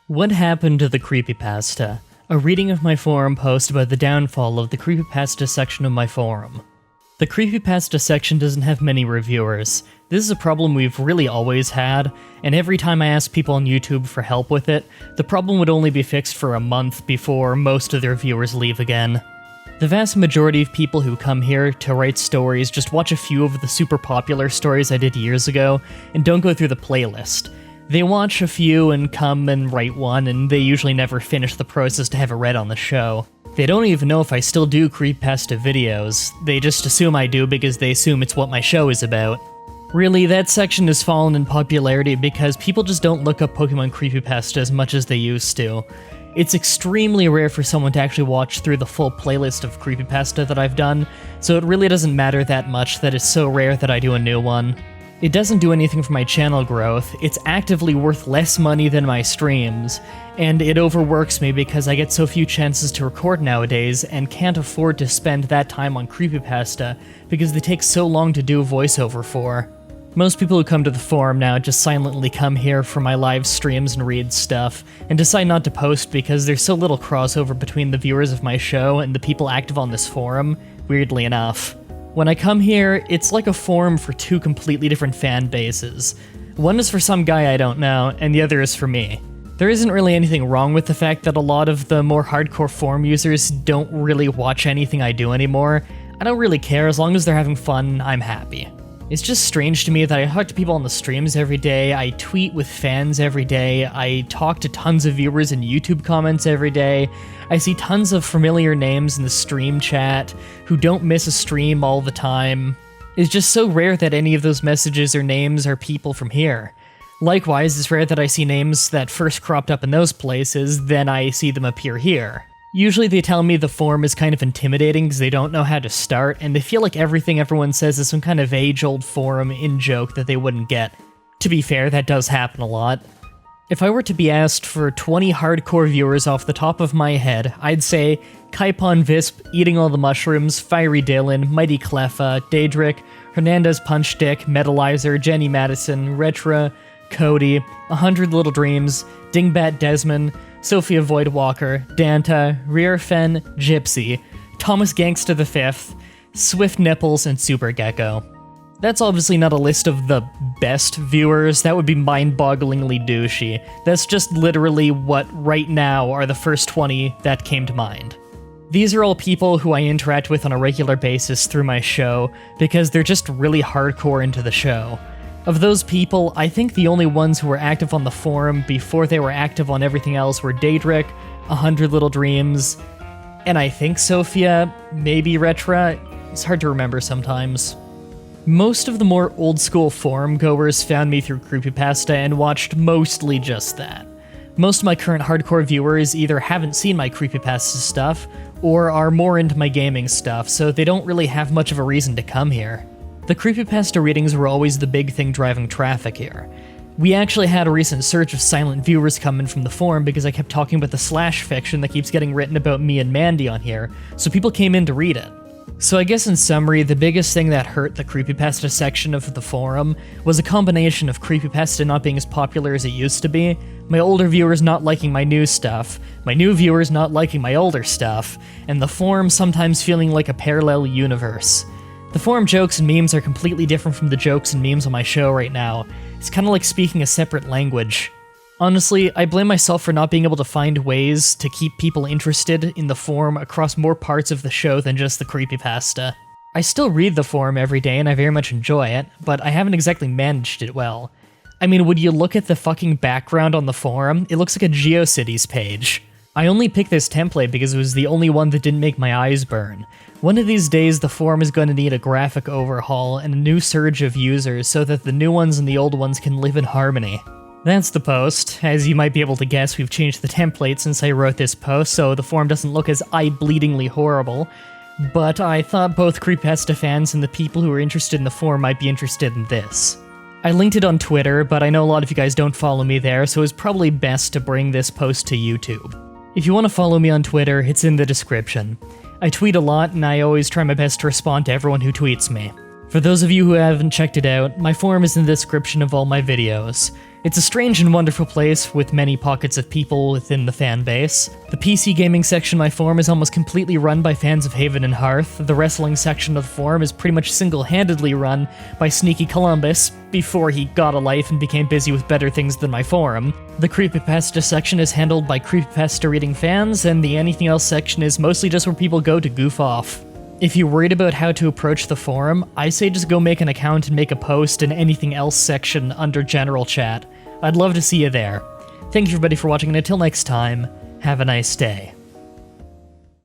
What happened to the Creepypasta? A reading of my forum post about the downfall of the Creepypasta section of my forum. The Creepypasta section doesn't have many reviewers. This is a problem we've really always had, and every time I ask people on YouTube for help with it, the problem would only be fixed for a month before most of their viewers leave again. The vast majority of people who come here to write stories just watch a few of the super popular stories I did years ago, and don't go through the playlist. They watch a few and come and write one, and they usually never finish the process to have it read on the show. They don't even know if I still do creepypasta videos, they just assume I do because they assume it's what my show is about. Really, that section has fallen in popularity because people just don't look up Pokemon creepypasta as much as they used to. It's extremely rare for someone to actually watch through the full playlist of creepypasta that I've done, so it really doesn't matter that much that it's so rare that I do a new one. It doesn't do anything for my channel growth, it's actively worth less money than my streams, and it overworks me because I get so few chances to record nowadays and can't afford to spend that time on creepypasta because they take so long to do voiceover for. Most people who come to the forum now just silently come here for my live streams and read stuff, and decide not to post because there's so little crossover between the viewers of my show and the people active on this forum, weirdly enough. When I come here, it's like a forum for two completely different fan bases. One is for some guy I don't know, and the other is for me. There isn't really anything wrong with the fact that a lot of the more hardcore forum users don't really watch anything I do anymore. I don't really care, as long as they're having fun, I'm happy. It's just strange to me that I talk to people on the streams every day, I tweet with fans every day, I talk to tons of viewers in YouTube comments every day, I see tons of familiar names in the stream chat who don't miss a stream all the time. It's just so rare that any of those messages or names are people from here. Likewise, it's rare that I see names that first cropped up in those places, then I see them appear here. Usually they tell me the forum is kind of intimidating because they don't know how to start, and they feel like everything everyone says is some kind of age-old forum in-joke that they wouldn't get. To be fair, that does happen a lot. If I were to be asked for 20 hardcore viewers off the top of my head, I'd say Kaipon Visp, Eating All the Mushrooms, Fiery Dylan, Mighty Cleffa, Daedric, Hernandez Punchstick, Metalizer, Jenny Madison, Retra, Cody, 100 Little Dreams, Dingbat Desmond, Sophia Voidwalker, Danta, Rearfen, Gypsy, Thomas Gangsta V, Swift Nipples, and Super Gecko. That's obviously not a list of the best viewers, that would be mind-bogglingly douchey. That's just literally what, right now, are the first 20 that came to mind. These are all people who I interact with on a regular basis through my show, because they're just really hardcore into the show. Of those people, I think the only ones who were active on the forum before they were active on everything else were Daedric, 100 Little Dreams, and I think Sophia, maybe Retra. It's hard to remember sometimes. Most of the more old-school forum goers found me through Creepypasta and watched mostly just that. Most of my current hardcore viewers either haven't seen my Creepypasta stuff, or are more into my gaming stuff, so they don't really have much of a reason to come here. The Creepypasta readings were always the big thing driving traffic here. We actually had a recent surge of silent viewers come in from the forum because I kept talking about the slash fiction that keeps getting written about me and Mandy on here, so people came in to read it. So I guess in summary, the biggest thing that hurt the Creepypasta section of the forum was a combination of Creepypasta not being as popular as it used to be, my older viewers not liking my new stuff, my new viewers not liking my older stuff, and the forum sometimes feeling like a parallel universe. The forum jokes and memes are completely different from the jokes and memes on my show right now. It's kinda like speaking a separate language. Honestly, I blame myself for not being able to find ways to keep people interested in the forum across more parts of the show than just the Creepypasta. I still read the forum every day and I very much enjoy it, but I haven't exactly managed it well. I mean, would you look at the fucking background on the forum? It looks like a GeoCities page. I only picked this template because it was the only one that didn't make my eyes burn. One of these days, the forum is going to need a graphic overhaul and a new surge of users so that the new ones and the old ones can live in harmony. That's the post. As you might be able to guess, we've changed the template since I wrote this post, so the forum doesn't look as eye-bleedingly horrible. But I thought both Creepypasta fans and the people who are interested in the forum might be interested in this. I linked it on Twitter, but I know a lot of you guys don't follow me there, so it's probably best to bring this post to YouTube. If you want to follow me on Twitter, it's in the description. I tweet a lot, and I always try my best to respond to everyone who tweets me. For those of you who haven't checked it out, my forum is in the description of all my videos. It's a strange and wonderful place with many pockets of people within the fan base. The PC gaming section of my forum is almost completely run by fans of Haven and Hearth. The wrestling section of the forum is pretty much single-handedly run by Sneaky Columbus, before he got a life and became busy with better things than my forum. The Creepypasta section is handled by Creepypasta reading fans, and the anything else section is mostly just where people go to goof off. If you're worried about how to approach the forum, I say just go make an account and make a post in anything else section under general chat. I'd love to see you there. Thank you everybody for watching, and until next time, have a nice day.